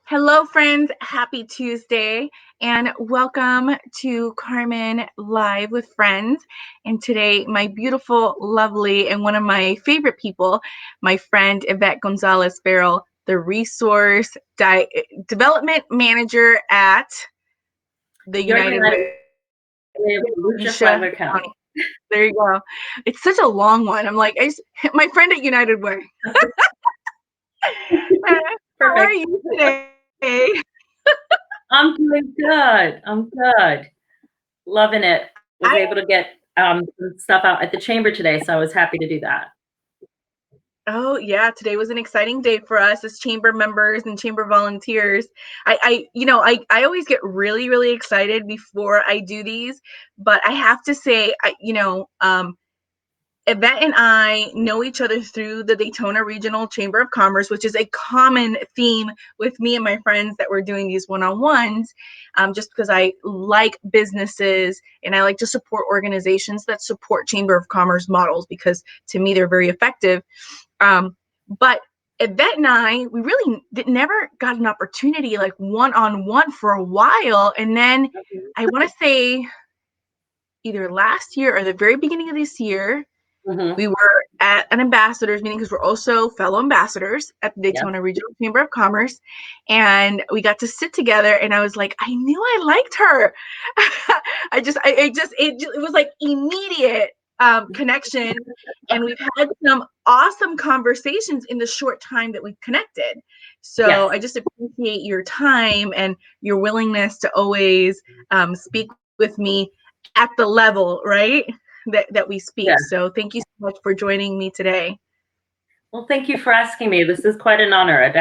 Hello, friends. Happy Tuesday, and welcome to Carmen Live with Friends. And today, my beautiful, lovely, and one of my favorite people, my friend Yvette Gonzalez Ferrell, the Resource Development Manager at the United Way, Volusia-Flagler County. There you go. It's such a long one. I'm like, my friend at United Way. How are you today? I'm doing good. I'm good. Loving it. Was able to get some stuff out at the chamber today, so I was happy to do that. Oh yeah, today was an exciting day for us as chamber members and chamber volunteers. I always get really, really excited before I do these, but I have to say, Yvette and I know each other through the Daytona Regional Chamber of Commerce, which is a common theme with me and my friends that we're doing these one-on-ones, just because I like businesses and I like to support organizations that support Chamber of Commerce models because to me they're very effective. But Yvette and I, we really never got an opportunity like one-on-one for a while. And then I want to say either last year or the very beginning of this year, we were at an ambassadors meeting because we're also fellow ambassadors at the Daytona Regional Chamber of Commerce. And we got to sit together and I was like, I knew I liked her. It was like immediate connection. And we've had some awesome conversations in the short time that we've connected. So I just appreciate your time and your willingness to always speak with me at the level, right? That we speak. So thank you so much for joining me today. Well, thank you for asking me. This is quite an honor.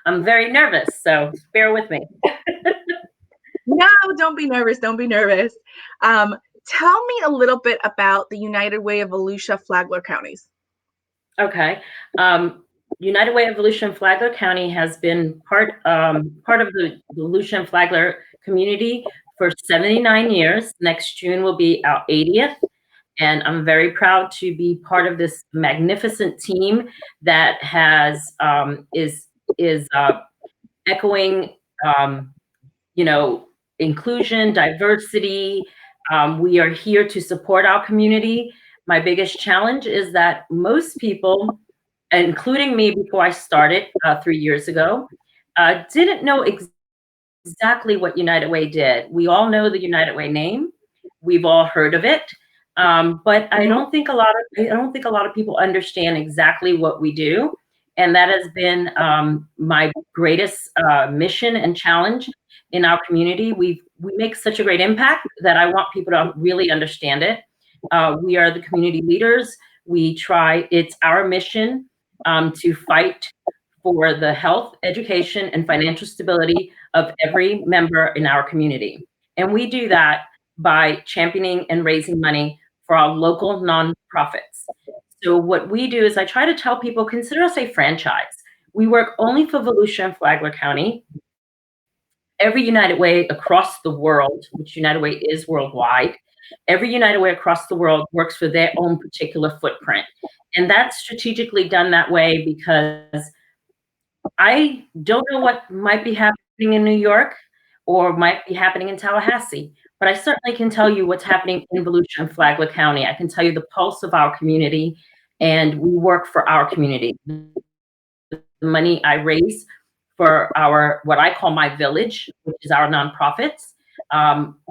I'm very nervous, so bear with me. No, don't be nervous. Don't be nervous. Tell me a little bit about the United Way of Volusia-Flagler counties. Okay. United Way of Volusia-Flagler County has been part of the Volusia-Flagler community for 79 years. Next June will be our 80th. And I'm very proud to be part of this magnificent team that is echoing, inclusion, diversity. We are here to support our community. My biggest challenge is that most people, including me before I started 3 years ago, didn't know exactly what United Way did. We all know the United Way name. We've all heard of it. But I don't think a lot of people understand exactly what we do. And that has been my greatest mission and challenge in our community. We make such a great impact that I want people to really understand it. We are the community leaders. It's our mission to fight for the health, education, and financial stability of every member in our community. And we do that by championing and raising money for our local nonprofits. So what we do is I try to tell people, consider us a franchise. We work only for Volusia and Flagler County. Every United Way across the world, which United Way is worldwide, every United Way across the world works for their own particular footprint. And that's strategically done that way because I don't know what might be happening in New York or might be happening in Tallahassee, but I certainly can tell you what's happening in Volusia and Flagler County. I can tell you the pulse of our community, and we work for our community. The money I raise for what I call my village, which is our nonprofits,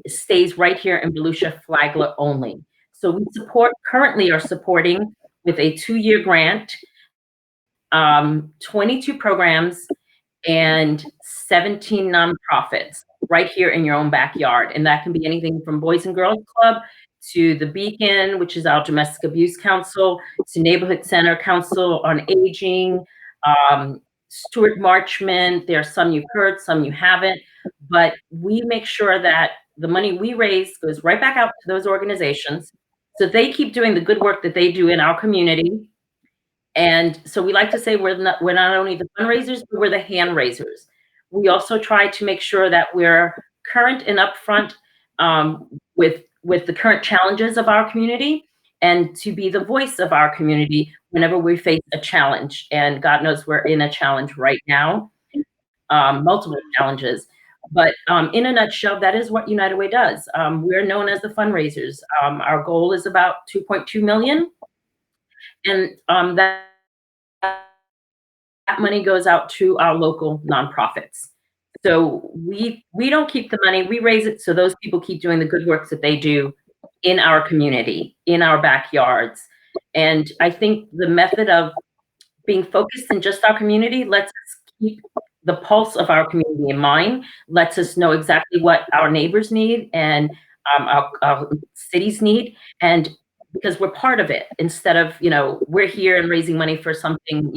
stays right here in Volusia-Flagler only. So we currently are supporting with a 2-year grant, 22 programs and 17 nonprofits right here in your own backyard. And that can be anything from Boys and Girls Club to the Beacon, which is our Domestic Abuse Council, to Neighborhood Center Council on Aging, Stuart Marchman. There are some you've heard, some you haven't, but we make sure that the money we raise goes right back out to those organizations so they keep doing the good work that they do in our community. And so we like to say we're not only the fundraisers, but we're the hand raisers. We also try to make sure that we're current and upfront with the current challenges of our community and to be the voice of our community whenever we face a challenge. And God knows we're in a challenge right now. multiple challenges. But in a nutshell, that is what United Way does. We're known as the fundraisers. Our goal is about 2.2 million, and that money goes out to our local nonprofits. So we don't keep the money, we raise it so those people keep doing the good work that they do in our community, in our backyards. And I think the method of being focused in just our community lets us keep the pulse of our community in mind, lets us know exactly what our neighbors need and our cities need, and because we're part of it, instead of, we're here and raising money for something,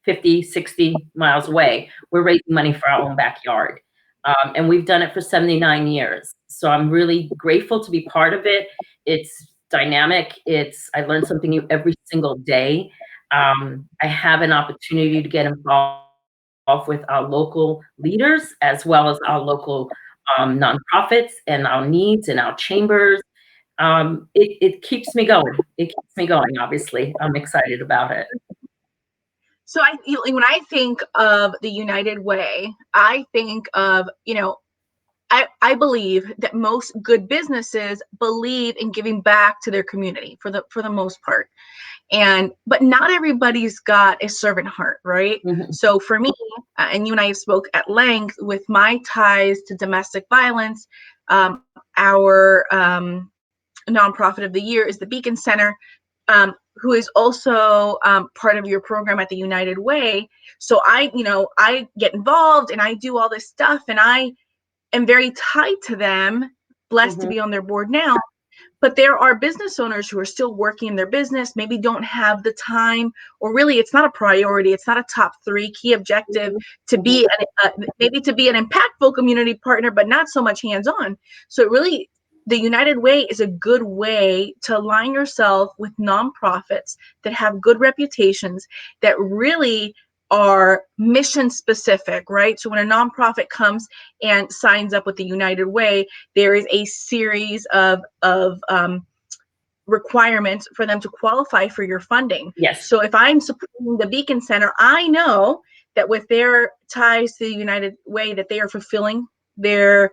50, 60 miles away. We're raising money for our own backyard. And we've done it for 79 years. So I'm really grateful to be part of it. It's dynamic. I learn something new every single day. I have an opportunity to get involved with our local leaders, as well as our local nonprofits and our needs and our chambers. It keeps me going. It keeps me going, obviously. I'm excited about it. So when I think of the United Way, I think of, I believe that most good businesses believe in giving back to their community for the most part. But not everybody's got a servant heart, right? Mm-hmm. So for me, and you and I have spoke at length with my ties to domestic violence, our nonprofit of the year is the Beacon Center, who is also part of your program at the United Way. So I get involved and I do all this stuff, and I am very tied to them, blessed to be on their board now. But there are business owners who are still working in their business, maybe don't have the time, or really it's not a priority. It's not a top 3 key objective to be maybe to be an impactful community partner, but not so much hands-on. So really, the United Way is a good way to align yourself with nonprofits that have good reputations, that really are mission specific, right? So when a nonprofit comes and signs up with the United Way, there is a series of requirements for them to qualify for your funding. Yes. So if I'm supporting the Beacon Center, I know that with their ties to the United Way, that they are fulfilling their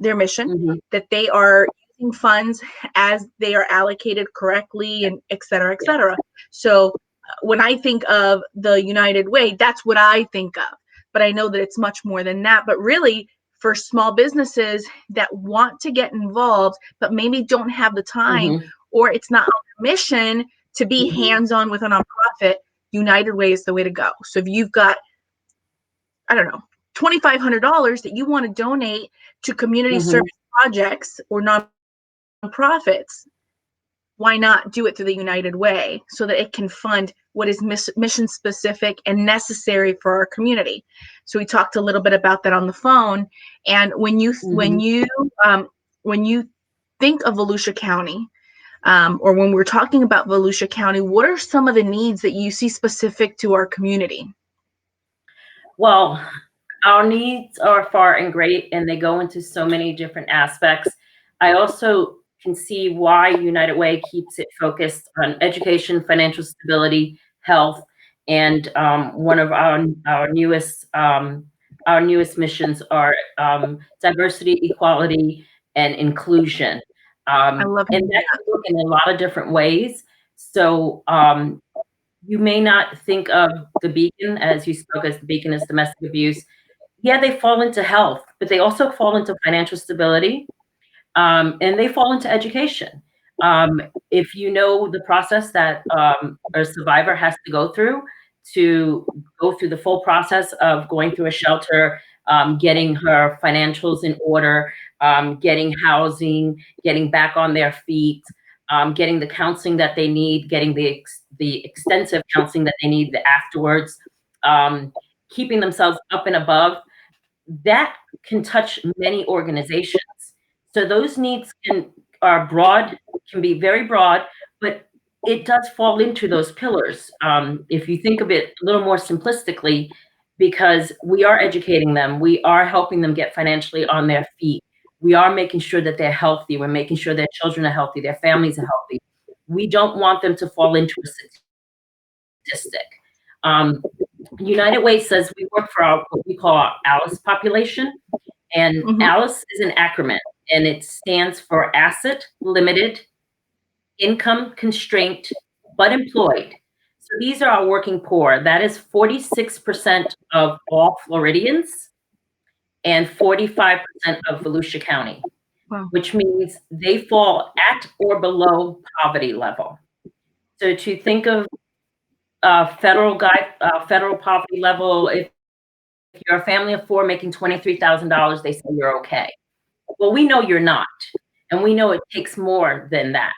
mission, that they are using funds as they are allocated correctly, and et cetera, et cetera. So when I think of the United Way, that's what I think of. But I know that it's much more than that. But really, for small businesses that want to get involved, but maybe don't have the time, or it's not on their mission to be hands-on with a nonprofit, United Way is the way to go. So if you've got, I don't know, $2,500 that you want to donate to community service projects or nonprofits, why not do it through the United Way so that it can fund what is mission specific and necessary for our community? So we talked a little bit about that on the phone. And when you think of Volusia County, or when we're talking about Volusia County, what are some of the needs that you see specific to our community? Well, our needs are far and great, and they go into so many different aspects. I also can see why United Way keeps it focused on education, financial stability, health, and one of our newest missions are diversity, equality, and inclusion. I love and that can look in a lot of different ways. So you may not think of the Beacon, as you spoke, as the Beacon is domestic abuse. Yeah, they fall into health, but they also fall into financial stability, and they fall into education. If you know the process that a survivor has to go through the full process of going through a shelter, getting her financials in order, getting housing, getting back on their feet, getting the counseling that they need, getting the extensive counseling that they need afterwards, keeping themselves up and above, that can touch many organizations. So those needs are broad, can be very broad, but it does fall into those pillars. If you think of it a little more simplistically, because we are educating them, we are helping them get financially on their feet. We are making sure that they're healthy. We're making sure their children are healthy, their families are healthy. We don't want them to fall into a statistic. United Way says we work for what we call our ALICE population. And Mm-hmm. ALICE is an acronym, and it stands for Asset Limited, Income Constraint, but Employed. So these are our working poor. That is 46% of all Floridians and 45% of Volusia County, Wow. which means they fall at or below poverty level. So to think of federal poverty level, if you're a family of four making $23,000, they say you're okay. Well, we know you're not, and we know it takes more than that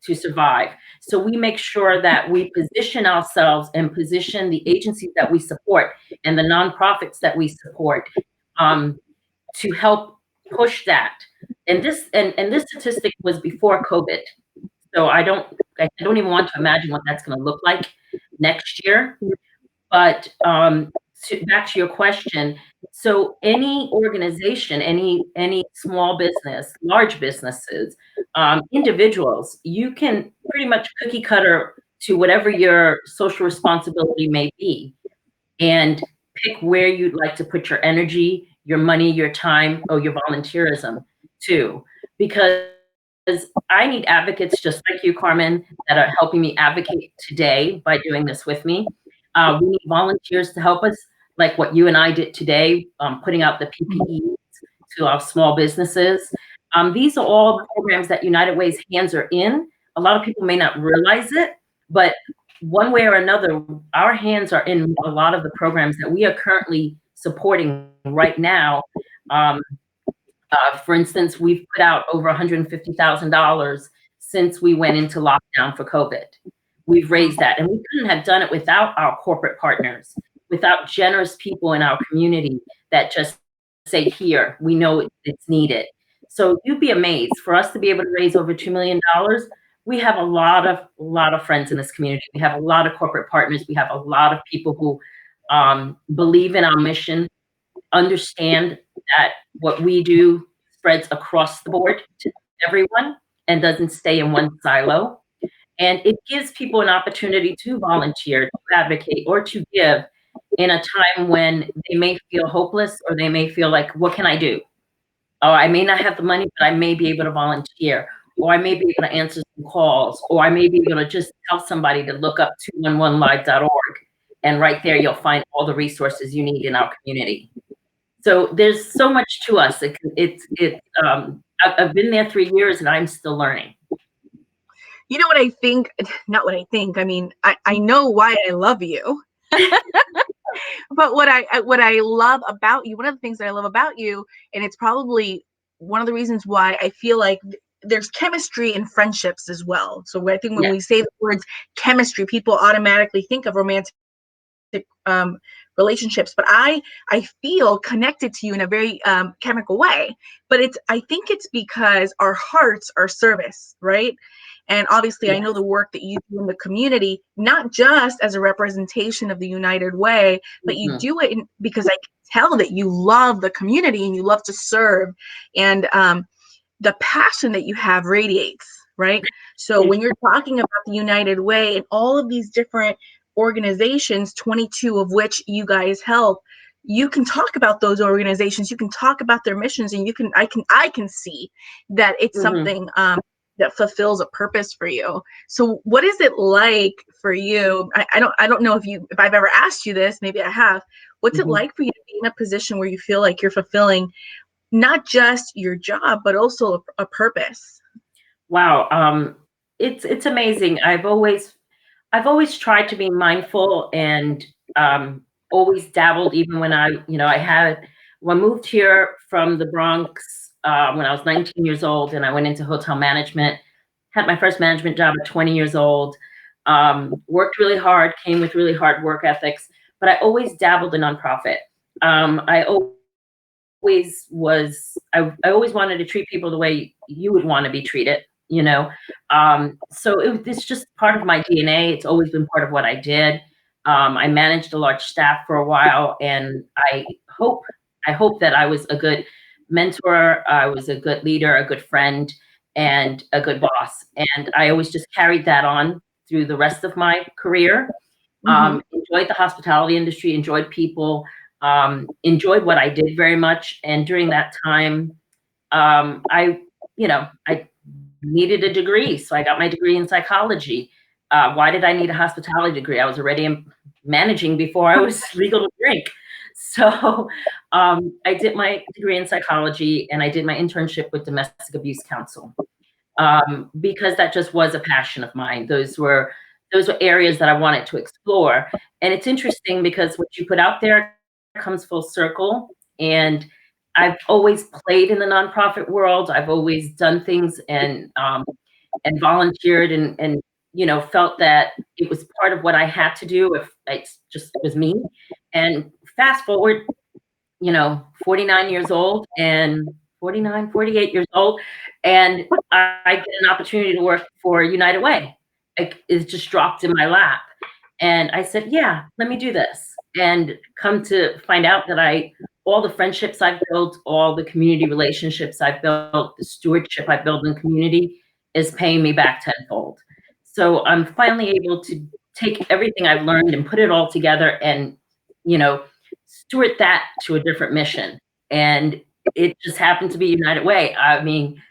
to survive. So we make sure that we position ourselves and position the agencies that we support and the nonprofits that we support to help push that. And this statistic was before COVID, so I don't even want to imagine what that's going to look like next year. But back to your question, so any organization, any small business, large businesses, individuals, you can pretty much cookie cutter to whatever your social responsibility may be, and pick where you'd like to put your energy, your money, your time, or your volunteerism to. Because I need advocates just like you, Carmen, that are helping me advocate today by doing this with me. We need volunteers to help us, like what you and I did today, putting out the PPEs to our small businesses. These are all programs that United Way's hands are in. A lot of people may not realize it, but one way or another, our hands are in a lot of the programs that we are currently supporting right now. For instance, we've put out over $150,000 since we went into lockdown for COVID. We've raised that, and we couldn't have done it without our corporate partners, without generous people in our community that just say, here, we know it's needed. So you'd be amazed. For us to be able to raise over $2 million, we have a lot of friends in this community. We have a lot of corporate partners. We have a lot of people who believe in our mission, understand that what we do spreads across the board to everyone and doesn't stay in one silo. And it gives people an opportunity to volunteer, to advocate, or to give in a time when they may feel hopeless, or they may feel like, what can I do? Oh, I may not have the money, but I may be able to volunteer, or I may be able to answer some calls, or I may be able to just tell somebody to look up 211live.org. And right there, you'll find all the resources you need in our community. So there's so much to us. I've been there 3 years and I'm still learning. You know what I think? Not what I think. I mean, I know why I love you. But what I love about you, one of the things that I love about you, and it's probably one of the reasons why I feel like there's chemistry in friendships as well. So I think when we say the words chemistry, people automatically think of romantic relationships, but I feel connected to you in a very chemical way. But I think it's because our hearts are service, right? And obviously, I know the work that you do in the community, not just as a representation of the United Way, but you do it because I can tell that you love the community and you love to serve, and the passion that you have radiates, right? So when you're talking about the United Way and all of these different organizations, 22 of which you guys help, you can talk about those organizations, you can talk about their missions, and I can see that it's something that fulfills a purpose for you. So what is it like for you? I don't know if I've ever asked you this, maybe I have. What's it like for you to be in a position where you feel like you're fulfilling not just your job, but also a purpose? Wow. It's amazing. I've always tried to be mindful and always dabbled, even when I moved here from the Bronx when I was 19 years old, and I went into hotel management, had my first management job at 20 years old, worked really hard, came with really hard work ethics, but I always dabbled in nonprofit. I always wanted to treat people the way you would want to be treated, so it's just part of my DNA. It's always been part of what I did. I managed a large staff for a while, and I hope that I was a good mentor, I was a good leader, a good friend, and a good boss. And I always just carried that on through the rest of my career. Enjoyed the hospitality industry, enjoyed people, enjoyed what I did very much. And during that time, I needed a degree. So I got my degree in psychology. Why did I need a hospitality degree? I was already managing before I was legal to drink. So I did my degree in psychology, and I did my internship with Domestic Abuse Counsel, because that just was a passion of mine. Those were areas that I wanted to explore. And it's interesting because what you put out there comes full circle. And I've always played in the nonprofit world. I've always done things and volunteered and felt that it was part of what I had to do if it just was me. And fast forward, 49 years old and 49, 48 years old, and I get an opportunity to work for United Way. It just dropped in my lap. And I said, yeah, let me do this. And come to find out that all the friendships I've built, all the community relationships I've built, the stewardship I built in the community is paying me back tenfold. So I'm finally able to take everything I've learned and put it all together and, steward that to a different mission. And it just happened to be United Way. I mean,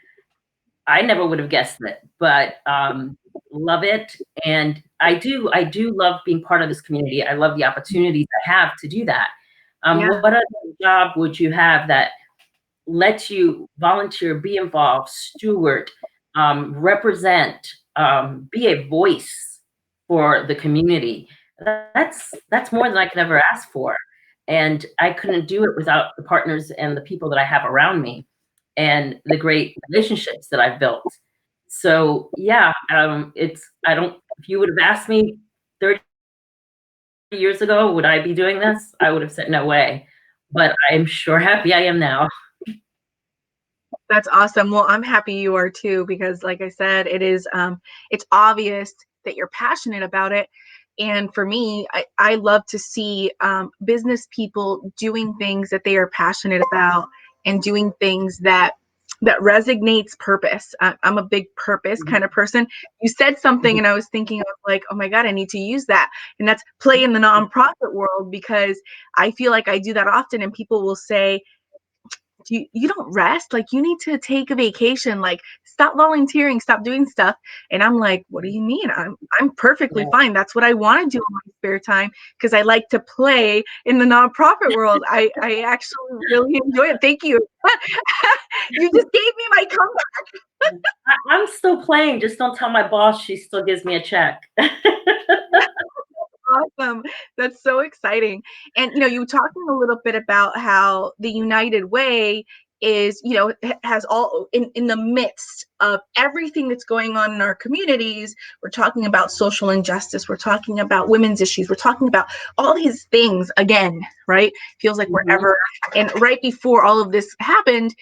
I never would have guessed it, but love it. And I do love being part of this community. I love the opportunities I have to do that. What other job would you have that lets you volunteer, be involved, steward, represent, be a voice for the community? That's more than I could ever ask for. And I couldn't do it without the partners and the people that I have around me and the great relationships that I've built. So yeah, if you would have asked me 30 years ago, would I be doing this? I would have said no way, but I'm sure happy I am now. That's awesome. Well, I'm happy you are too, because like I said, it's obvious that you're passionate about it. And for me, I love to see business people doing things that they are passionate about and doing things that resonates purpose. I'm a big purpose kind of person. You said something and I was thinking, of like, oh my God, I need to use that. And that's play in the nonprofit world, because I feel like I do that often. And people will say, you don't rest, like you need to take a vacation, like stop volunteering, stop doing stuff. And I'm like, what do you mean? I'm perfectly fine. That's what I want to do in my spare time, because I like to play in the nonprofit world. I actually really enjoy it. Thank you. You just gave me my comeback. I'm still playing. Just don't tell my boss she still gives me a check. Awesome. That's so exciting. And, you were talking a little bit about how the United Way is, has all in the midst of everything that's going on in our communities. We're talking about social injustice. We're talking about women's issues. We're talking about all these things again, right? Feels like we're ever. And right before all of this happened,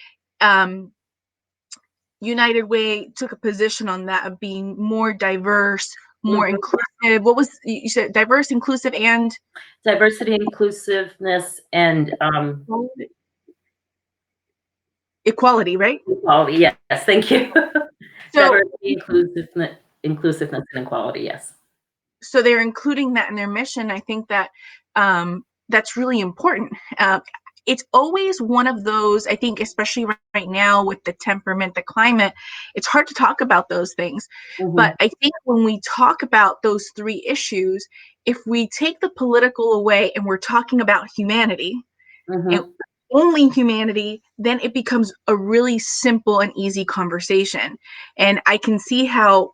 United Way took a position on that of being more diverse, more inclusive. What was you said? Diverse, inclusive, and diversity, inclusiveness, and equality, right? Equality. Yes, thank you. So, diversity, inclusiveness, and equality. Yes. So they're including that in their mission. I think that that's really important. It's always one of those, I think, especially right now with the temperament, the climate, it's hard to talk about those things. But I think when we talk about those three issues, if we take the political away and we're talking about humanity, and only humanity, then it becomes a really simple and easy conversation. And I can see how,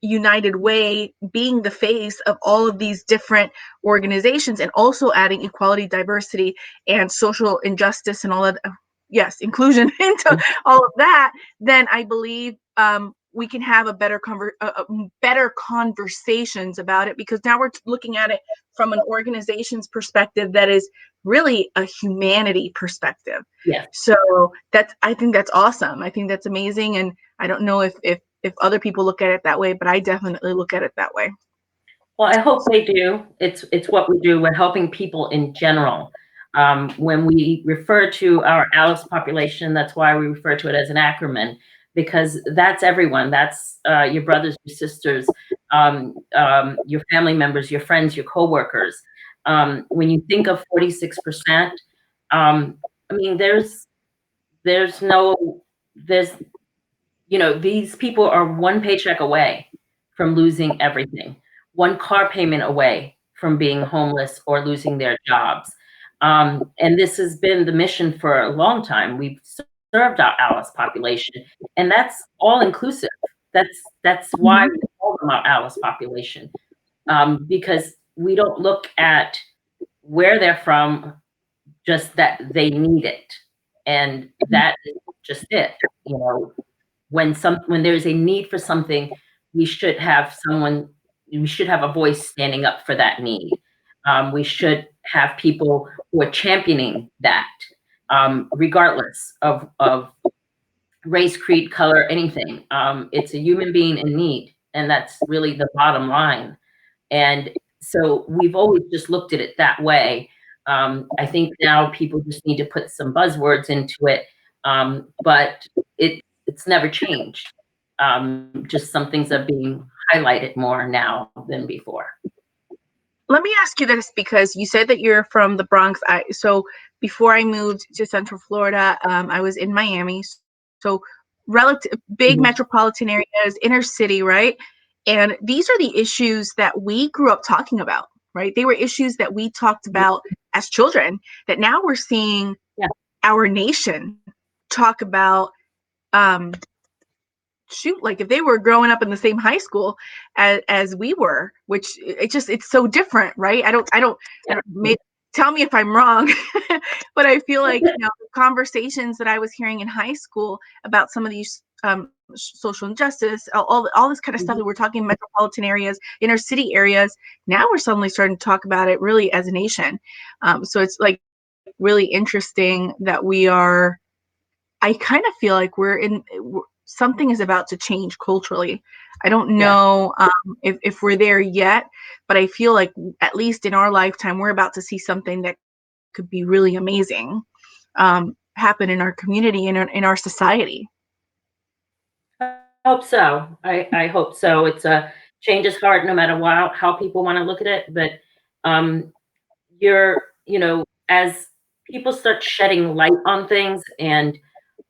United Way being the face of all of these different organizations and also adding equality, diversity, and social injustice and all of inclusion into all of that, then I believe we can have a better conversations about it, because now we're looking at it from an organization's perspective that is really a humanity perspective. Yeah. So I think that's awesome. I think that's amazing. And I don't know if other people look at it that way, but I definitely look at it that way. Well, I hope they do. It's what we do. We're helping people in general. When we refer to our ALICE population, that's why we refer to it as an acronym, because that's everyone. That's your brothers, your sisters, your family members, your friends, your coworkers. When you think of 46%, I mean, there's no, there's, these people are one paycheck away from losing everything, one car payment away from being homeless or losing their jobs. And this has been the mission for a long time. We've served our ALICE population, and that's all inclusive. That's why we call them our ALICE population, because we don't look at where they're from, just that they need it, and that is just it. You know, when there's a need for something, we should have a voice standing up for that need. We should have people who are championing that, regardless of race, creed, color, anything. It's a human being in need, and that's really the bottom line. And so we've always just looked at it that way. I think now people just need to put some buzzwords into it, but it's never changed. Just some things are being highlighted more now than before. Let me ask you this, because you said that you're from the Bronx. So before I moved to Central Florida, I was in Miami. So relative big metropolitan areas, inner city, right? And these are the issues that we grew up talking about, right? They were issues that we talked about as children, that now we're seeing our nation talk about. Shoot, like if they were growing up in the same high school as we were, which it's so different, right? I don't tell me if I'm wrong, but I feel like, the conversations that I was hearing in high school about some of these social injustice, all this kind of stuff that we're talking in metropolitan areas, inner city areas, now we're suddenly starting to talk about it really as a nation. So it's like really interesting that I kind of feel like something is about to change culturally. I don't know if we're there yet, but I feel like at least in our lifetime, we're about to see something that could be really amazing happen in our community and in our society. I hope so. I hope so. It's a change is hard no matter how people want to look at it. But as people start shedding light on things and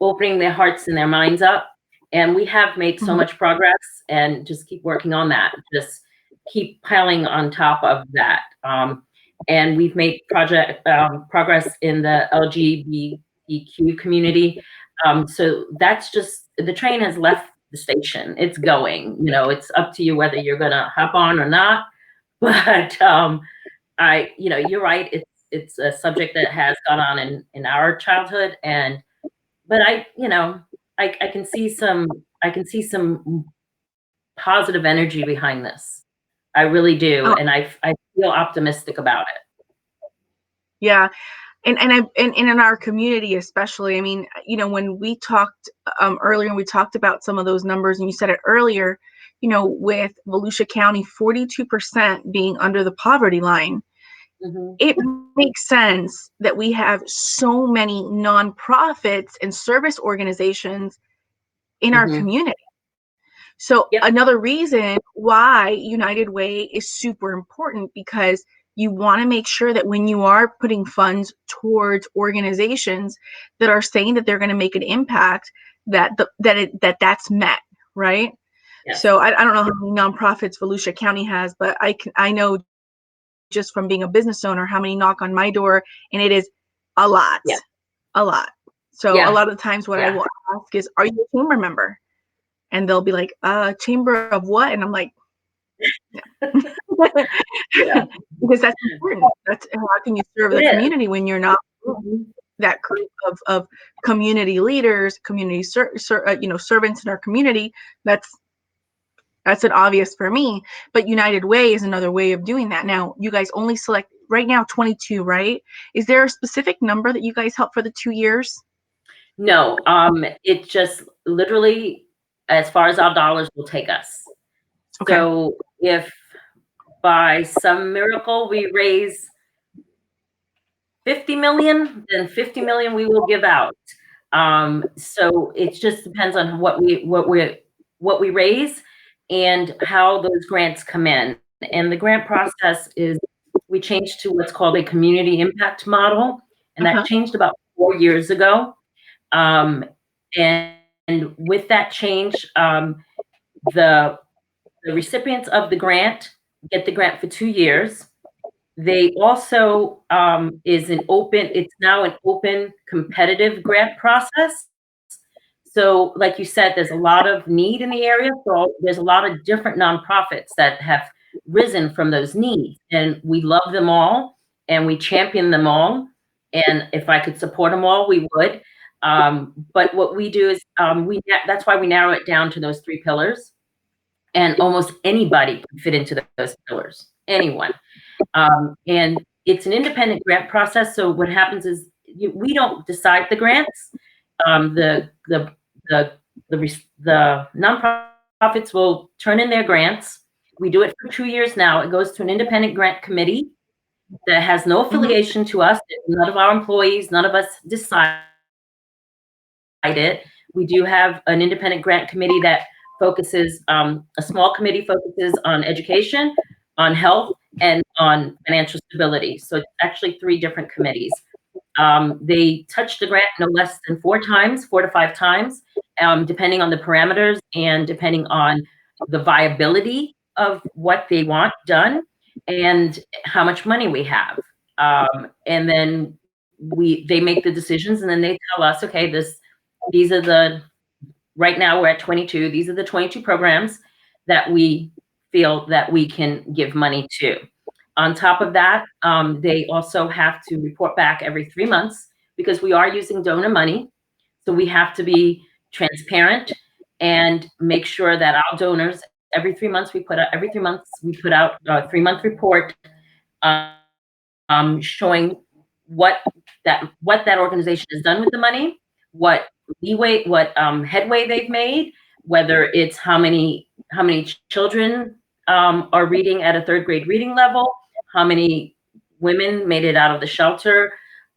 opening their hearts and their minds up, and we have made so much progress, and just keep working on that. Just keep piling on top of that. And we've made progress in the LGBTQ community. So that's just, the train has left the station. It's going. It's up to you whether you're gonna hop on or not. But you're right. It's a subject that has gone on in our childhood, but I can see some positive energy behind this. I really do, and I feel optimistic about it. Yeah, and in our community especially. I mean, when we talked earlier, and we talked about some of those numbers, and you said it earlier, with Volusia County 42% being under the poverty line. It makes sense that we have so many nonprofits and service organizations in our community. So another reason why United Way is super important, because you want to make sure that when you are putting funds towards organizations that are saying that they're going to make an impact, that's met, right? Yes. So I don't know how many nonprofits Volusia County has, but I know just from being a business owner how many knock on my door, and it is a lot. So a lot of the times what I will ask is, are you a chamber member? And they'll be like, chamber of what? And I'm like, because that's important. That's how can you serve the community when you're not that group of community leaders, community servants in our community. That's an obvious for me. But United Way is another way of doing that. Now, you guys only select right now 22, right? Is there a specific number that you guys help for the 2 years? No, it just literally, as far as our dollars will take us. Okay. So if by some miracle we raise 50 million, then 50 million we will give out. So it just depends on what we raise, and how those grants come in. And the grant process is, we changed to what's called a community impact model, and that changed about 4 years ago. Um, and with that change, the recipients of the grant get the grant for 2 years. They also it's now an open competitive grant process. So like you said, there's a lot of need in the area. So there's a lot of different nonprofits that have risen from those needs. And we love them all and we champion them all. And if I could support them all, we would. But what we do is that's why we narrow it down to those 3 pillars. And almost anybody can fit into those pillars, anyone. And it's an independent grant process. So what happens is we don't decide the grants. The nonprofits will turn in their grants. We do it for 2 years now. It goes to an independent grant committee that has no affiliation to us. None of our employees, none of us decide it. We do have an independent grant committee that focuses, a small committee focuses on education, on health, and on financial stability. So it's actually 3 different committees. They touch the grant no less than 4 to 5 times, depending on the parameters and depending on the viability of what they want done and how much money we have. And then they make the decisions, and then they tell us, okay, these are right now we're at 22. These are the 22 programs that we feel that we can give money to. On top of that, they also have to report back every 3 months because we are using donor money. So we have to be transparent and make sure that our donors, every 3 months we put out a 3-month report showing what that organization has done with the money, what headway they've made, whether it's how many children are reading at a 3rd grade reading level, how many women made it out of the shelter,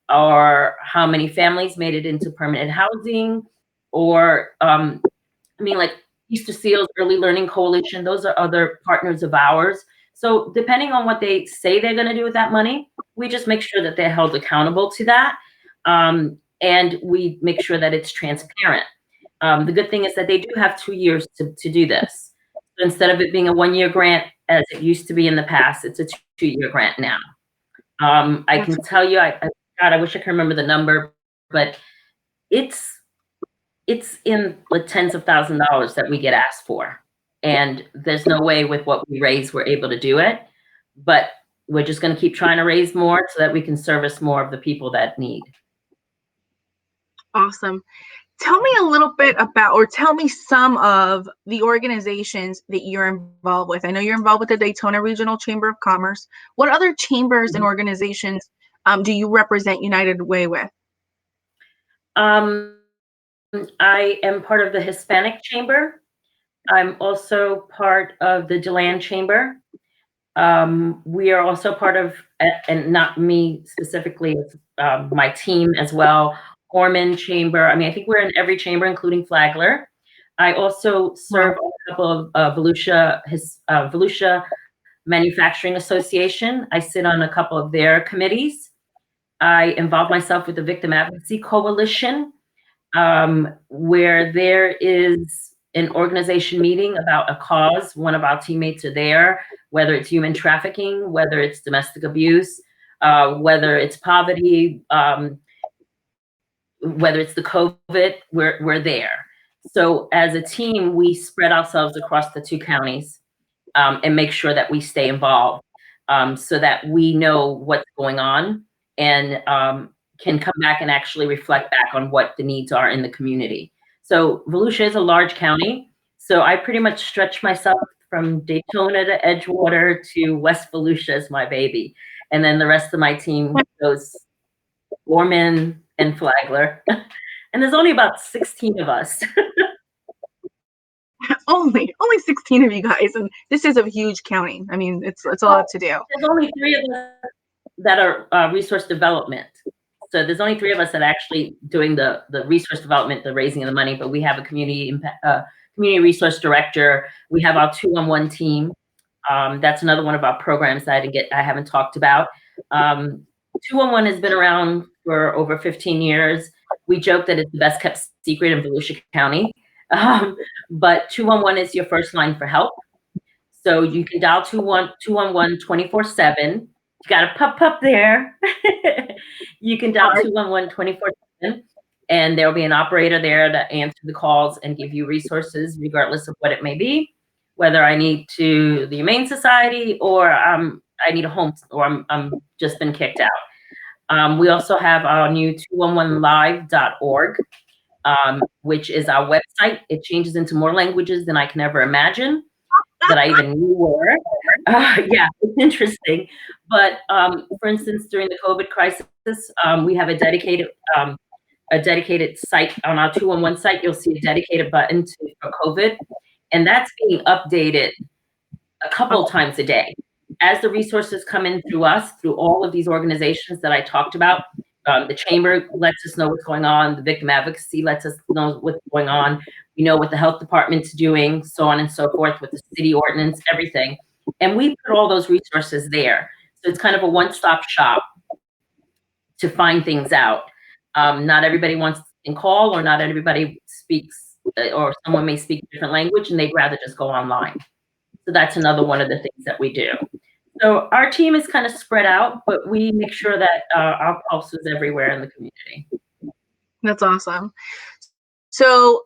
or how many families made it into permanent housing, or like Easter Seals Early Learning Coalition, those are other partners of ours. So depending on what they say they're going to do with that money, we just make sure that they're held accountable to that. And we make sure that it's transparent. The good thing is that they do have 2 years to do this. So instead of it being a 1-year grant, as it used to be in the past, it's a 2-year grant now. I can tell you, God, I wish I could remember the number, but it's in the tens of thousands of dollars that we get asked for. And there's no way with what we raise, we're able to do it. But we're just going to keep trying to raise more so that we can service more of the people that need. Awesome. Tell me a little bit about, or tell me some of the organizations that you're involved with. I know you're involved with the Daytona Regional Chamber of Commerce. What other chambers and organizations do you represent United Way with? I am part of the Hispanic Chamber. I'm also part of the DeLand Chamber. We are also part of, and not me specifically, my team as well, Orman Chamber. I mean, I think we're in every chamber, including Flagler. I also serve on a couple of Volusia Manufacturing Association. I sit on a couple of their committees. I involve myself with the Victim Advocacy Coalition, where there is an organization meeting about a cause. One of our teammates are there, whether it's human trafficking, whether it's domestic abuse, whether it's poverty, whether it's the COVID, we're there. So as a team, we spread ourselves across the 2 counties and make sure that we stay involved so that we know what's going on and can come back and actually reflect back on what the needs are in the community. So Volusia is a large county, so I pretty much stretch myself from Daytona to Edgewater to West Volusia as my baby. And then the rest of my team goes Orman and Flagler. And there's only about 16 of us. only 16 of you guys, and this is a huge county. I mean, it's a lot to do. There's only 3 of us that are resource development. So there's only 3 of us that are actually doing the resource development, the raising of the money, but we have a community community resource director. We have our 211 team. That's another one of our programs that I haven't talked about. 211 has been around for over 15 years. We joke that it's the best kept secret in Volusia County. But 211 is your first line for help. So you can dial 211 24/7. You got a pup there. You can dial 211 24/7, and there'll be an operator there to answer the calls and give you resources, regardless of what it may be. Whether I need to the Humane Society, or I need a home, or I'm just been kicked out. We also have our new 211live.org, which is our website. It changes into more languages than I can ever imagine that I even knew were. Yeah, it's interesting. But for instance, during the COVID crisis, we have a dedicated site on our 211 site. You'll see a dedicated button for COVID, and that's being updated a couple of times a day. As the resources come in through us, through all of these organizations that I talked about, the chamber lets us know what's going on. The victim advocacy lets us know what's going on. We know what the health department's doing, so on and so forth, with the city ordinance, everything. And we put all those resources there. So it's kind of a one-stop shop to find things out. Not everybody wants to call, or not everybody speaks, or someone may speak a different language and they'd rather just go online. So that's another one of the things that we do. So our team is kind of spread out, but we make sure that our pulse is everywhere in the community. That's awesome. So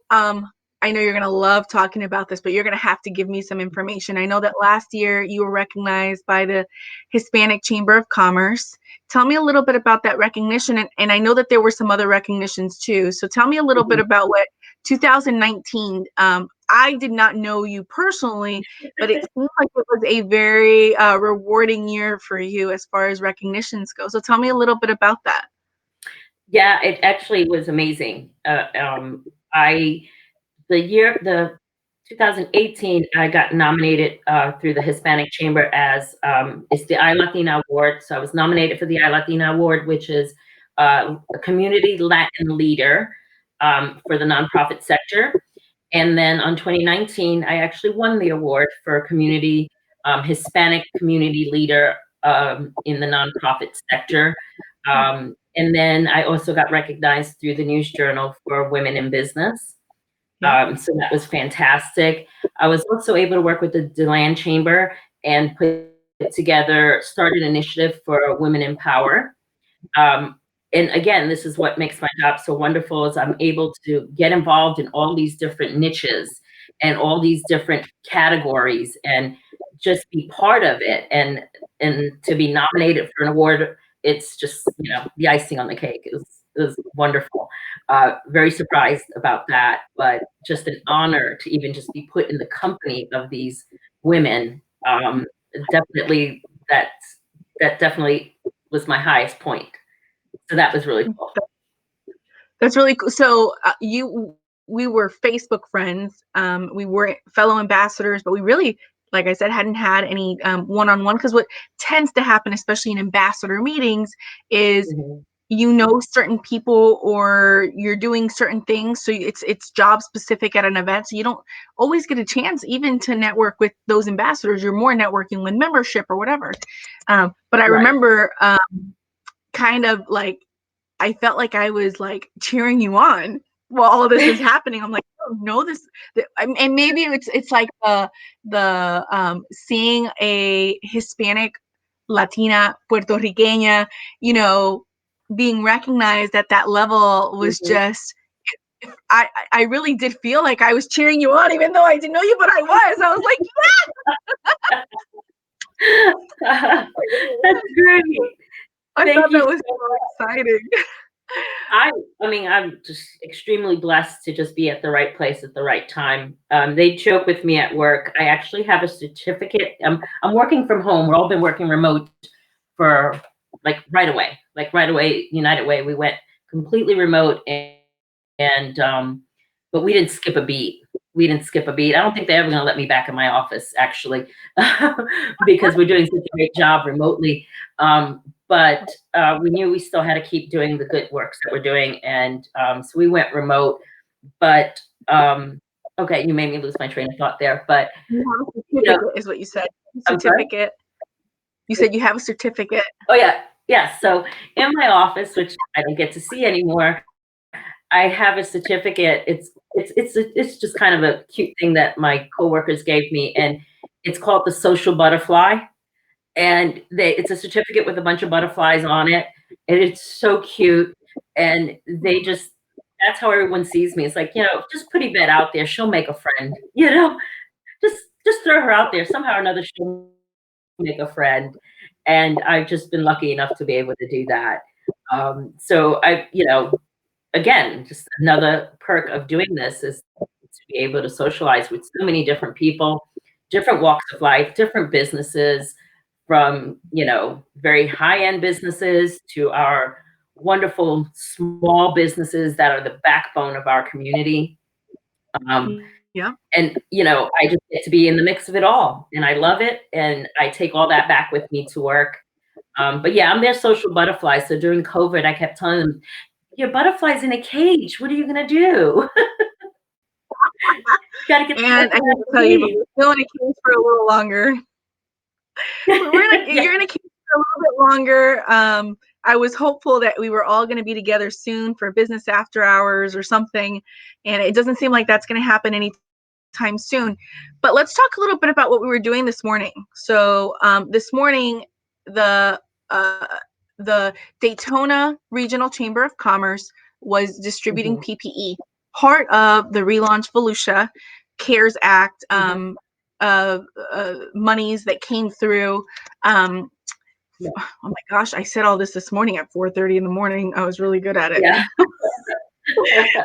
I know you're going to love talking about this, but you're going to have to give me some information. I know that last year you were recognized by the Hispanic Chamber of Commerce. Tell me a little bit about that recognition. And I know that there were some other recognitions too. So tell me a little bit about what 2019, I did not know you personally, but it seemed like it was a very rewarding year for you as far as recognitions go. So tell me a little bit about that. Yeah, it actually was amazing. The 2018, I got nominated through the Hispanic Chamber as it's the iLatina Award. So I was nominated for the iLatina Award, which is a community Latin leader for the nonprofit sector. And then on 2019, I actually won the award for community Hispanic community leader in the nonprofit sector. And then I also got recognized through the News Journal for Women in Business. So that was fantastic. I was also able to work with the DeLand Chamber and start an initiative for Women in Power. And again, this is what makes my job so wonderful, is I'm able to get involved in all these different niches and all these different categories and just be part of it. And to be nominated for an award, it's just, the icing on the cake. It was wonderful. Very surprised about that, but just an honor to even just be put in the company of these women. Definitely, that definitely was my highest point. So that was really cool. That's really cool. So we were Facebook friends. We were fellow ambassadors, but we really, like I said, hadn't had any one-on-one, because what tends to happen, especially in ambassador meetings, is certain people, or you're doing certain things, so it's job specific at an event, so you don't always get a chance even to network with those ambassadors. You're more networking with membership or whatever. But I remember kind of like, I felt like I was like cheering you on while all of this is happening. I'm like, oh no, and maybe it's like the seeing a Hispanic, Latina, Puerto Riqueña, being recognized at that level was just, I really did feel like I was cheering you on, even though I didn't know you, but I was like, yeah. That's great. I thought that was so exciting. I mean, I'm just extremely blessed to just be at the right place at the right time. They joke with me at work. I actually have a certificate. I'm working from home. We've all been working remote for right away. United Way, we went completely remote, and but we didn't skip a beat. I don't think they're ever going to let me back in my office, actually, because we're doing such a great job remotely. But we knew we still had to keep doing the good works that we're doing. And so we went remote. But Okay, you made me lose my train of thought there, but You have a you know, certificate, is what you said. I'm sorry? Certificate. You said you have a certificate. Oh yeah, yeah. So in my office, which I don't get to see anymore, I have a certificate. It's just kind of a cute thing that my coworkers gave me, and it's called the Social Butterfly. And it's a certificate with a bunch of butterflies on it, and it's so cute. And they just that's how everyone sees me. It's like, just put Yvette out there, she'll make a friend. Just just throw her out there. Somehow or another, she'll make a friend. And I've just been lucky enough to be able to do that. So again, just another perk of doing this is to be able to socialize with so many different people, different walks of life, different businesses, from very high-end businesses to our wonderful small businesses that are the backbone of our community. Yeah. And I just get to be in the mix of it all, and I love it, and I take all that back with me to work. But yeah, I'm their social butterfly. So during COVID, I kept telling them, your butterfly's in a cage. What are you gonna do? You gotta get the And I butterfly have out to of tell the you, but cage. we're still in a cage for a little longer. Yeah. You're in a cage for a little bit longer. I was hopeful that we were all going to be together soon for business after hours or something, and it doesn't seem like that's going to happen anytime soon. But let's talk a little bit about what we were doing this morning. So this morning, the uh, the Daytona Regional Chamber of Commerce was distributing Mhm, PPE, part of the relaunch Volusia CARES Act mhm. monies that came through. Um, Yeah. oh my gosh, I said all this morning at 4:30 in the morning. I was really good at it. Yeah.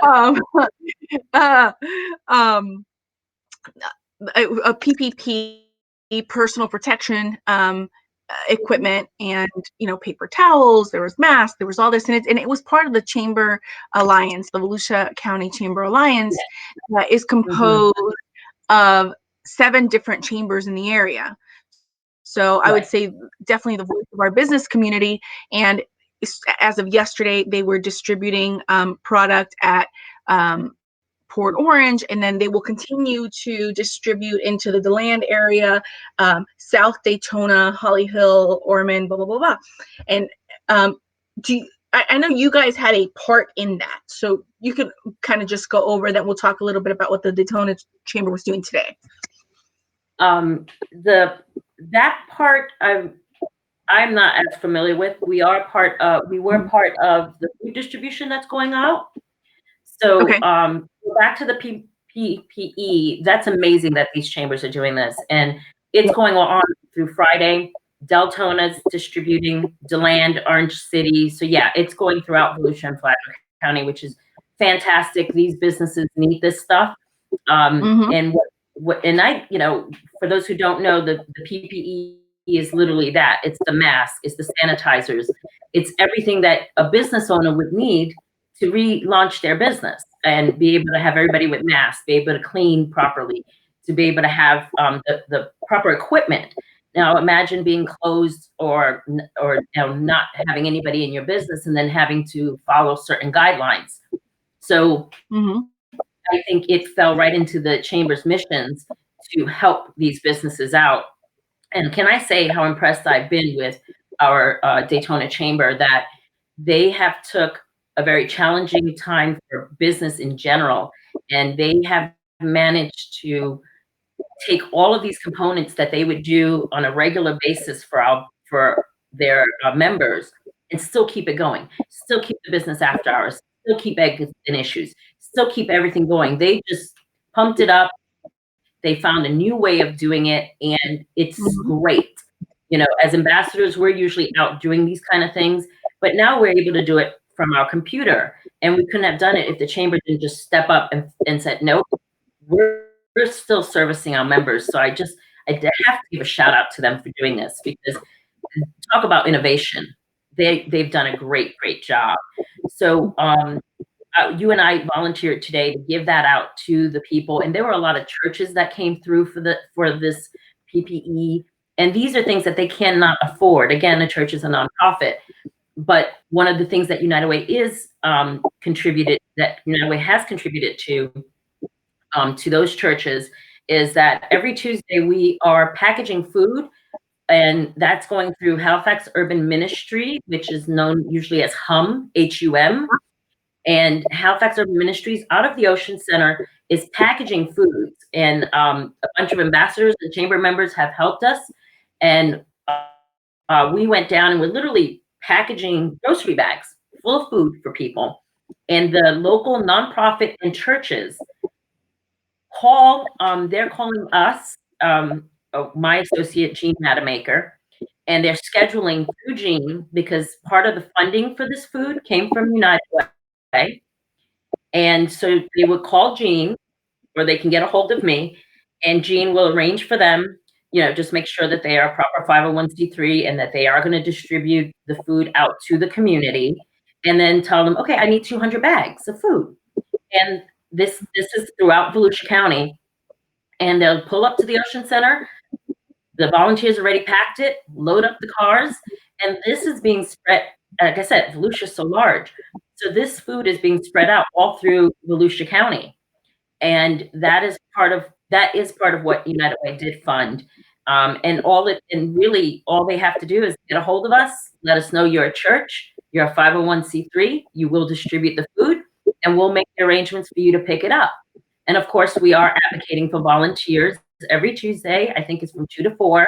um, uh, um, a PPP, personal protection Mhm, equipment, and paper towels. There was masks. There was all this, and it was part of the Chamber Alliance, the Volusia County Chamber Alliance, yeah. that is Mhm. composed of 7 different chambers in the area. So I would Right. say definitely the voice of our business community. And as of yesterday, they were distributing product at Port Orange, and then they will continue to distribute into the DeLand area, South Daytona, Holly Hill, Ormond, blah, blah, blah, blah. And I know you guys had a part in that. So you could kind of just go over that. We'll talk a little bit about what the Daytona Chamber was doing today. The that part I'm not as familiar with. We were part of the food distribution that's going out. So, Okay. back to the PPE, that's amazing that these chambers are doing this, and it's Yep. going on through Friday. Deltona's distributing, DeLand, Orange City. So yeah, it's going throughout Volusia and Flagler County, which is fantastic. These businesses need this stuff. Mm-hmm. And and for those who don't know, the PPE is literally that. It's the mask, it's the sanitizers, it's everything that a business owner would need to relaunch their business and be able to have everybody with masks, be able to clean properly, to be able to have the proper equipment. Now imagine being closed or not having anybody in your business and then having to follow certain guidelines. So Mm-hmm. I think it fell right into the chamber's missions to help these businesses out. And can I say how impressed I've been with our Daytona Chamber, that they have took a very challenging time for business in general, and they have managed to take all of these components that they would do on a regular basis for their members, and still keep it going, still keep the business after hours, still keep eggs and issues, still keep everything going. They just pumped it up. They found a new way of doing it, and it's Mm-hmm. great. As ambassadors, we're usually out doing these kind of things, but now we're able to do it from our computer, and we couldn't have done it if the chamber didn't just step up and said, nope, we're still servicing our members. So I have to give a shout out to them for doing this, because talk about innovation. They've done a great job. So you and I volunteered today to give that out to the people, and there were a lot of churches that came through for this PPE, and these are things that they cannot afford. Again, a church is a nonprofit, but one of the things that United Way has contributed to to those churches is that every Tuesday we are packaging food, and that's going through Halifax Urban Ministry, which is known usually as HUM, H-U-M. And Halifax Urban Ministries out of the Ocean Center is packaging foods. And a bunch of ambassadors and chamber members have helped us. And we went down and we're literally packaging grocery bags full of food for people. And the local nonprofit and churches they're calling us, my associate, Jean Madamaker, and they're scheduling through Jean because part of the funding for this food came from United Way. And so they would call Jean, or they can get a hold of me, and Jean will arrange for them, just make sure that they are a proper 501c3 and that they are going to distribute the food out to the community, and then tell them, okay, I need 200 bags of food. And this is throughout Volusia County. And they'll pull up to the Ocean Center. The volunteers already packed it, load up the cars, and this is being spread. Like I said, Volusia is so large. So this food is being spread out all through Volusia County. And that is part of what United Way did fund. And really all they have to do is get a hold of us, let us know you're a church, you're a 501c3, you will distribute the food, and we'll make the arrangements for you to pick it up. And of course, we are advocating for volunteers every Tuesday. I think it's from 2 to 4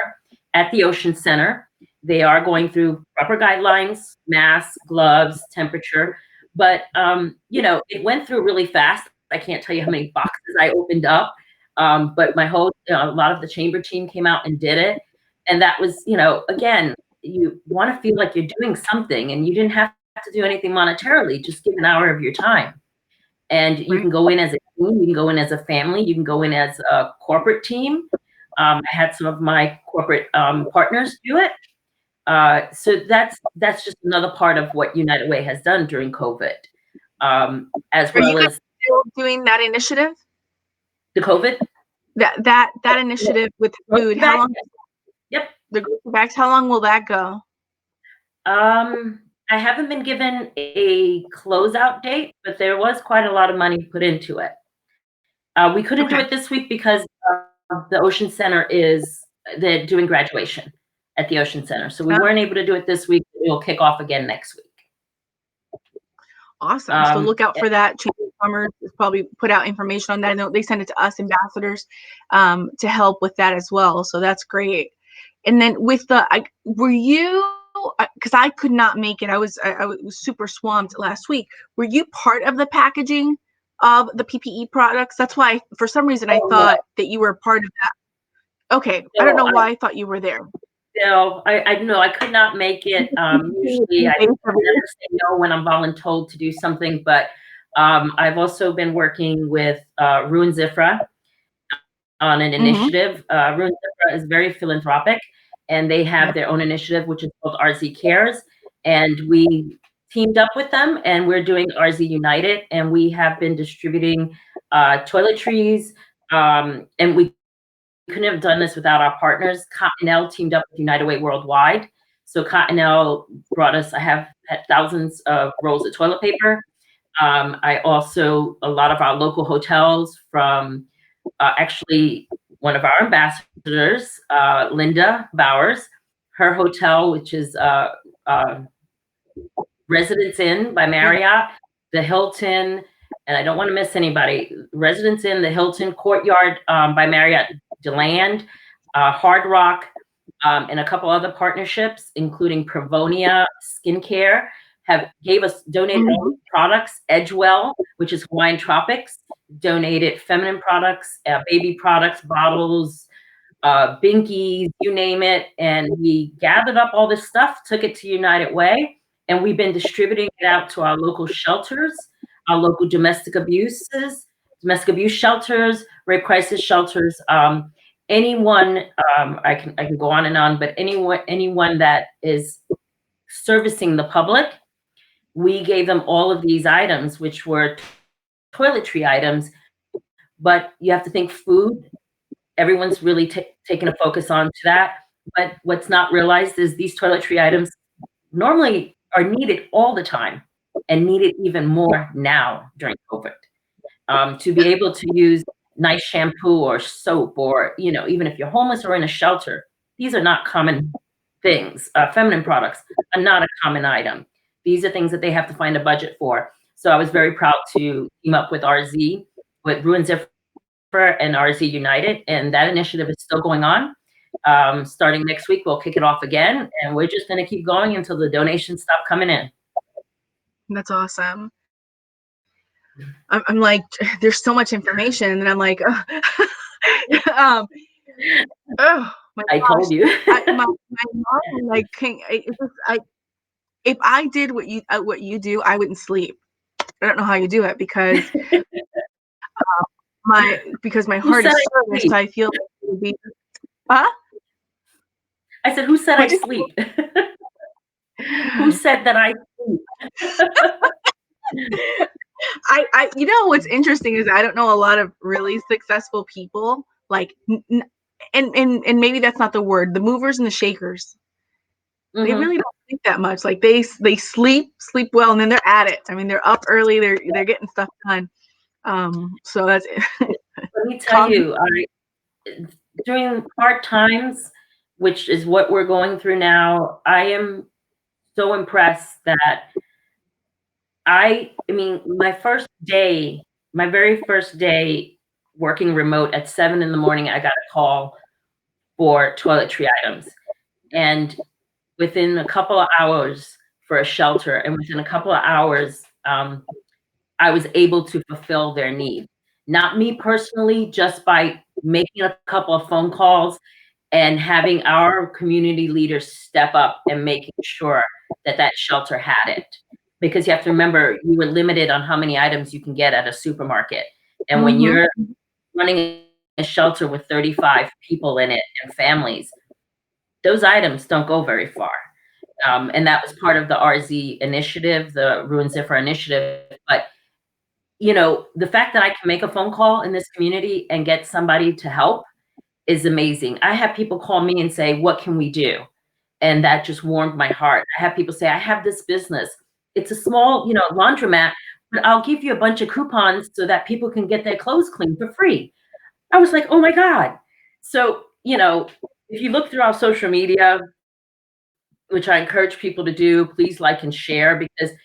at the Ocean Center. They are going through proper guidelines, masks, gloves, temperature. But, it went through really fast. I can't tell you how many boxes I opened up. But a lot of the chamber team came out and did it. And that was, again, you want to feel like you're doing something, and you didn't have to do anything monetarily, just give an hour of your time. And you can go in as a team, you can go in as a family, you can go in as a corporate team. I had some of my corporate partners do it. So that's just another part of what United Way has done during COVID, as well as still doing that initiative. The COVID. That initiative with food. How long? Yep. The grocery bags. How long will that go? I haven't been given a closeout date, but there was quite a lot of money put into it. We couldn't do it this week because the Ocean Center they're doing graduation at the Ocean Center. So we weren't able to do it this week. We'll kick off again next week. Awesome. So look out for that. Chamber of Commerce has probably put out information on that. I know they send it to us ambassadors to help with that as well. So that's great. And then with were you, because I could not make it. I was super swamped last week. Were you part of the packaging of the PPE products? That's why, for some reason, I thought that you were part of that. Okay. No, I don't know why I thought you were there. No, I could not make it. Usually I never say no when I'm voluntold to do something, but I've also been working with Ruin Zifra on an initiative. Ruin Zifra is very philanthropic, and they have their own initiative, which is called RZ Cares. And we teamed up with them, and we're doing RZ United, and we have been distributing toiletries, and we couldn't have done this without our partners. Cottonelle teamed up with United Way Worldwide. So Cottonelle brought us, I have had thousands of rolls of toilet paper. I also, a lot of our local hotels from actually one of our ambassadors, Linda Bowers, her hotel, which is Residence Inn by Marriott, the Hilton, and I don't want to miss anybody, Residence Inn, the Hilton, Courtyard by Marriott, DeLand, Hard Rock, and a couple other partnerships, including Pravonia Skincare, donated all products. Edgewell, which is Hawaiian Tropics, donated feminine products, baby products, bottles, binkies, you name it. And we gathered up all this stuff, took it to United Way, and we've been distributing it out to our local shelters, our local domestic abuse shelters, rape crisis shelters, anyone, I can go on and on, but anyone that is servicing the public, we gave them all of these items, which were toiletry items, but you have to think food. Everyone's really taking a focus on to that. But what's not realized is these toiletry items normally are needed all the time and needed even more now during COVID. To be able to use nice shampoo or soap, or, even if you're homeless or in a shelter, these are not common things. Feminine products are not a common item. These are things that they have to find a budget for. So I was very proud to team up with RZ, with Ruin Ziffer and RZ United, and that initiative is still going on. Starting next week, we'll kick it off again, and we're just going to keep going until the donations stop coming in. That's awesome. I'm like, there's so much information, and I'm like, oh my I gosh. told you. my mom, like, if I did what you do, I wouldn't sleep. I don't know how you do it, because my Who heart said is I service, sleep? so I feel like it would be. Huh? I said, who said I What'd you sleep? Who said that I sleep? you know what's interesting is I don't know a lot of really successful people, like, and maybe that's not the word, the movers and the shakers. They really don't sleep that much. Like, they sleep well, and then they're at it. I mean, they're up early, they're getting stuff done. So that's Let me tell you, during hard times, which is what we're going through now, I am so impressed that I mean, my very first day working remote at 7 in the morning, I got a call for toiletry items. And within a couple of hours, for a shelter, and within a couple of hours, I was able to fulfill their need. Not me personally, just by making a couple of phone calls and having our community leaders step up and making sure that that shelter had it. Because you have to remember, you were limited on how many items you can get at a supermarket. And when you're running a shelter with 35 people in it and families, those items don't go very far. And that was part of the RZ initiative, the Ruin Ziffer initiative. But the fact that I can make a phone call in this community and get somebody to help is amazing. I have people call me and say, what can we do? And that just warmed my heart. I have people say, I have this business. It's a small, laundromat, but I'll give you a bunch of coupons so that people can get their clothes cleaned for free. I was like, oh my God. So, if you look through our social media, which I encourage people to do, please like and share, because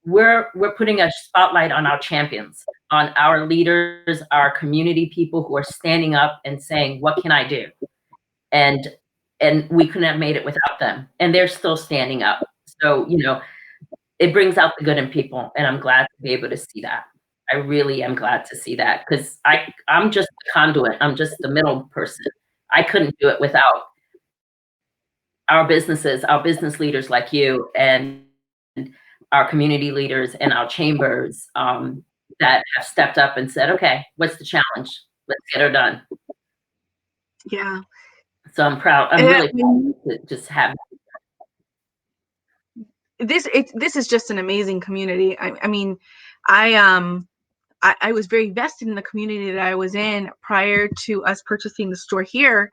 we're putting a spotlight on our champions, on our leaders, our community people who are standing up and saying, what can I do? And we couldn't have made it without them. And they're still standing up. So, it brings out the good in people. And I'm glad to be able to see that. I really am glad to see that, because I'm just the conduit. I'm just the middle person. I couldn't do it without our businesses, our business leaders like you, and our community leaders and our chambers that have stepped up and said, okay, what's the challenge? Let's get her done. Yeah. So I'm proud. I'm really proud to just have this. This is just an amazing community. I mean, I was very vested in the community that I was in prior to us purchasing the store here.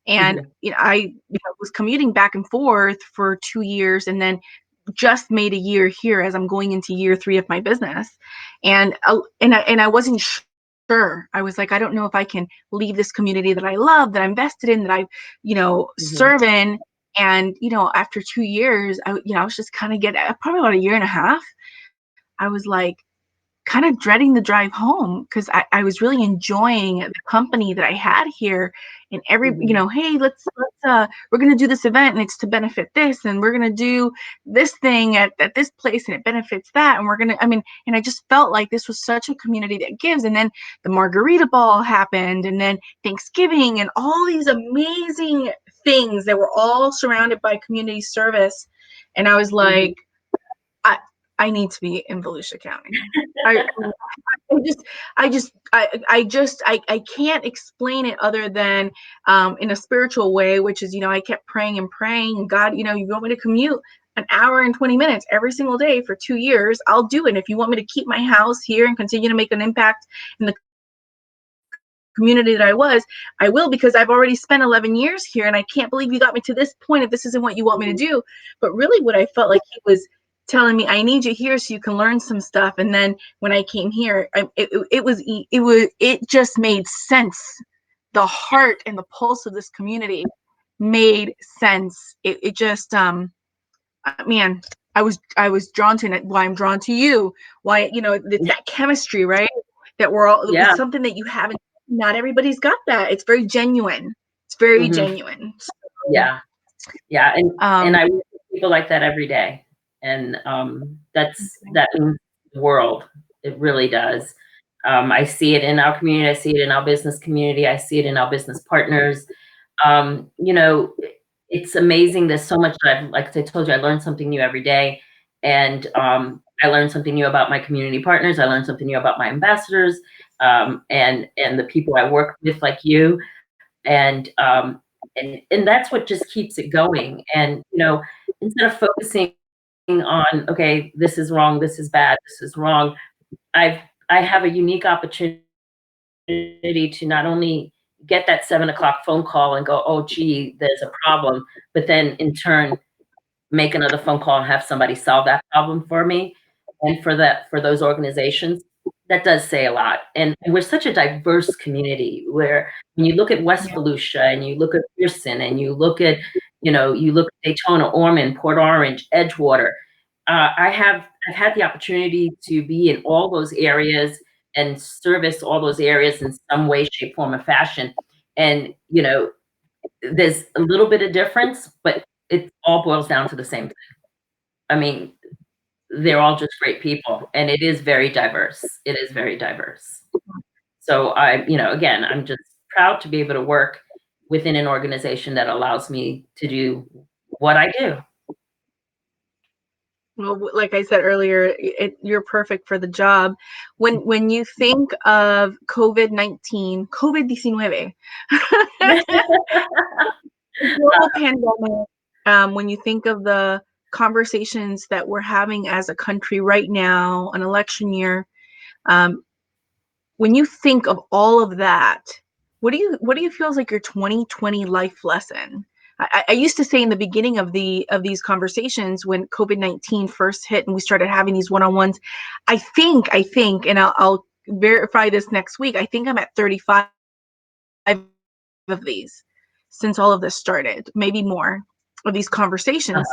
And, I was commuting back and forth for 2 years, and then just made a year here as I'm going into year 3 of my business. And I wasn't sure. I was like, I don't know if I can leave this community that I love, that I'm vested in, that I, serve in. And, after 2 years, I was just kind of probably about a year and a half. I was like, kind of dreading the drive home, because I was really enjoying the company that I had here, and hey, let's we're gonna do this event, and it's to benefit this, and we're gonna do this thing at this place, and it benefits that, and and I just felt like this was such a community that gives. And then the margarita ball happened, and then Thanksgiving, and all these amazing things that were all surrounded by community service. And I was like, I need to be in Volusia County. I can't explain it other than in a spiritual way, which is, I kept praying and praying, and God, you want me to commute an hour and 20 minutes every single day for 2 years, I'll do it. If you want me to keep my house here and continue to make an impact in the community that I will, because I've already spent 11 years here, and I can't believe you got me to this point if this isn't what you want me to do. But really what I felt like he was telling me, I need you here so you can learn some stuff. And then when I came here, it just made sense. The heart and the pulse of this community made sense. It just, man, I was drawn to it. Why I'm drawn to you. Why, it's that chemistry, right? That we're all, Yeah. it's something that you haven't, not everybody's got that. It's very genuine. It's very genuine. So, Yeah. Yeah. And um, I work with people like that every day. And that means the world. It really does. I see it in our community. I see it in our business community. I see it in our business partners. You know, it's amazing. There's so much that like I told you, I learn something new every day. And I learn something new about my community partners. I learn something new about my ambassadors, and the people I work with, like you. And and that's what just keeps it going. And instead of focusing on, okay, this is wrong, this is bad, this is wrong, I have a unique opportunity to not only get that 7 o'clock phone call and go, oh gee, there's a problem, but then in turn make another phone call and have somebody solve that problem for me. And for those organizations, that does say a lot. And we're such a diverse community where when you look at West Volusia and you look at Pearson and you look at, you look at Daytona, Ormond, Port Orange, Edgewater, I've had the opportunity to be in all those areas and service all those areas in some way, shape, form, or fashion. And, there's a little bit of difference, but it all boils down to the same thing. I mean, they're all just great people, and it is very diverse. It is very diverse. So again, I'm just proud to be able to work within an organization that allows me to do what I do. Well, like I said earlier, you're perfect for the job. When you think of COVID-19, COVID-19, the global pandemic, when you think of the conversations that we're having as a country right now, an election year, when you think of all of that, what do you feel is like your 2020 life lesson? I used to say in the beginning of these conversations when COVID-19 first hit and we started having these one-on-ones, I think, and I'll verify this next week. I think I'm at 35 of these since all of this started, maybe more of these conversations.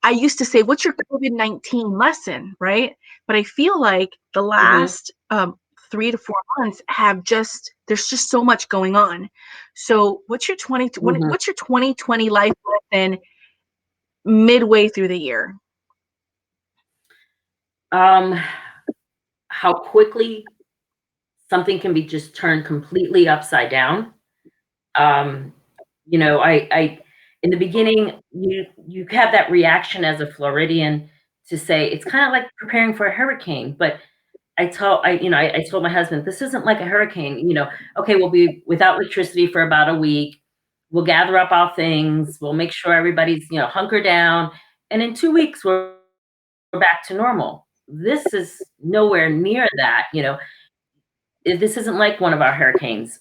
I used to say, what's your COVID-19 lesson, right? But I feel like the last 3 to 4 months there's just so much going on. So what's your 2020 life lesson midway through the year? How quickly something can be just turned completely upside down. I in the beginning, you have that reaction as a Floridian to say it's kind of like preparing for a hurricane. But I told my husband, this isn't like a hurricane. Okay, we'll be without electricity for about a week. We'll gather up our things. We'll make sure everybody's hunker down, and in 2 weeks we're back to normal. This is nowhere near that. This isn't like one of our hurricanes.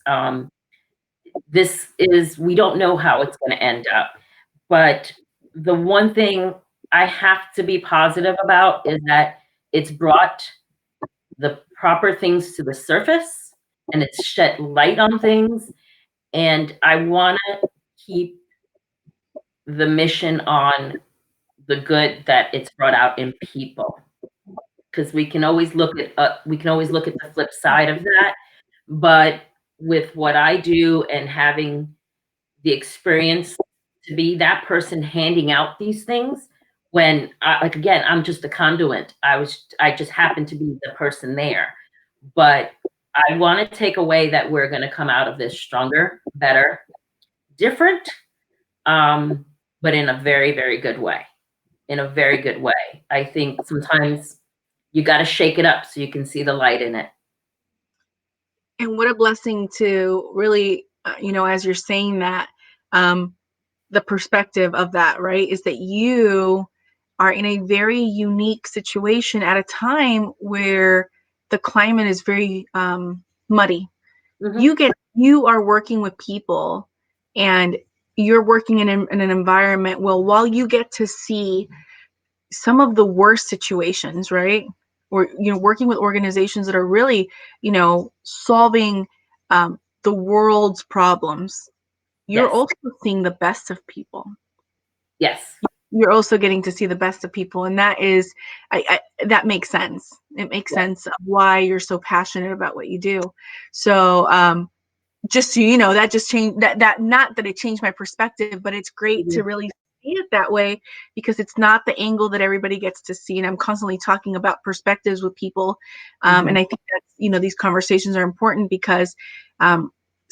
We don't know how it's going to end up. But the one thing I have to be positive about is that it's brought the proper things to the surface and it's shed light on things. And I want to keep the mission on the good that it's brought out in people. Because we can always look at the flip side of that. But with what I do and having the experience to be that person handing out these things, when again, I'm just a conduit. I just happen to be the person there. But I want to take away that we're going to come out of this stronger, better, different, but in a very, very good way. In a very good way. I think sometimes you got to shake it up so you can see the light in it. And what a blessing to really, as you're saying that, the perspective of that, right, is that you are in a very unique situation at a time where the climate is very muddy. You are working with people and you're working in an environment, well, while you get to see some of the worst situations, right? Or, working with organizations that are really, solving the world's problems, you're Yes. also seeing the best of people. Yes. You're also getting to see the best of people, and that is, that makes sense. It makes sense of why you're so passionate about what you do. So, just so you know, that just changed that not that it changed my perspective, but it's great to really see it that way, because it's not the angle that everybody gets to see. And I'm constantly talking about perspectives with people. And I think that, these conversations are important because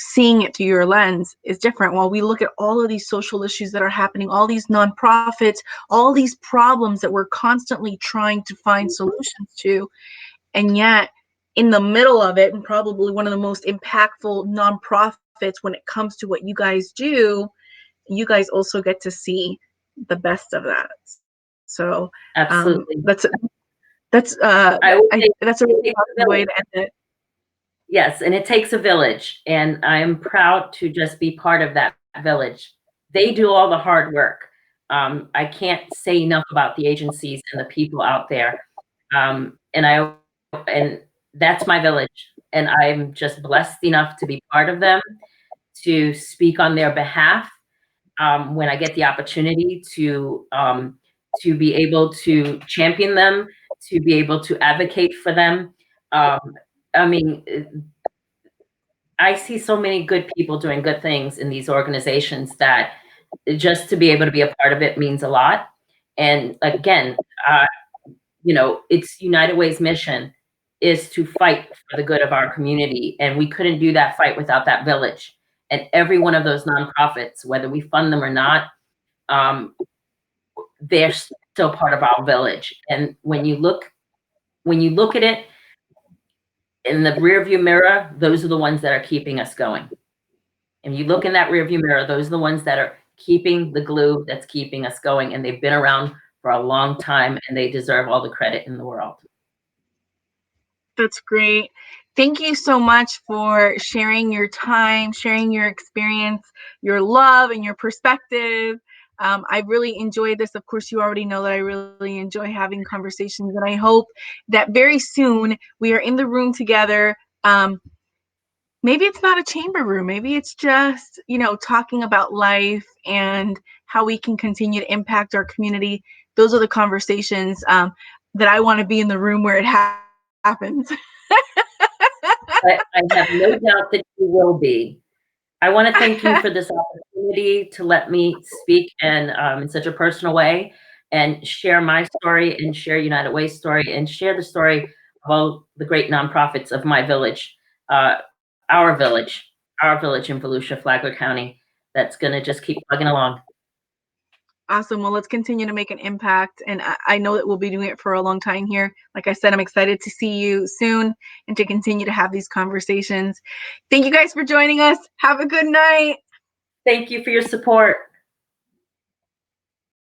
seeing it through your lens is different. While we look at all of these social issues that are happening, all these nonprofits, all these problems that we're constantly trying to find solutions to, and yet in the middle of it, and probably one of the most impactful nonprofits when it comes to what you guys do, you guys also get to see the best of that. So Absolutely. that's I would say that's a it really takes a positive way village. to end it. Yes, and it takes a village, and I am proud to just be part of that village. They do all the hard work. I can't say enough about the agencies and the people out there. And that's my village, and I'm just blessed enough to be part of them, to speak on their behalf, when I get the opportunity to be able to champion them, to be able to advocate for them. Um, I mean, I see so many good people doing good things in these organizations that just to be able to be a part of it means a lot. And again, uh, it's United Way's mission is to fight for the good of our community, and we couldn't do that fight without that village. And every one of those nonprofits, whether we fund them or not, um, they're still part of our village. And when you look at it in the rearview mirror, those are the ones that are keeping us going. And you look in that rearview mirror, those are the ones that are keeping the glue that's keeping us going. And they've been around for a long time, and they deserve all the credit in the world. That's great. Thank you so much for sharing your time, sharing your experience, your love, and your perspective. I really enjoyed this. Of course, you already know that I really enjoy having conversations, and I hope that very soon we are in the room together. Maybe it's not a chamber room. Maybe it's just, talking about life and how we can continue to impact our community. Those are the conversations that I want to be in the room where it happens. But I have no doubt that you will be. I want to thank you for this opportunity to let me speak in such a personal way and share my story and share United Way's story and share the story of all the great nonprofits of my village, uh, our village, in Volusia-Flagler County, that's going to just keep plugging along. Awesome. Well, let's continue to make an impact. And I know that we'll be doing it for a long time here. Like I said, I'm excited to see you soon and to continue to have these conversations. Thank you guys for joining us. Have a good night. Thank you for your support.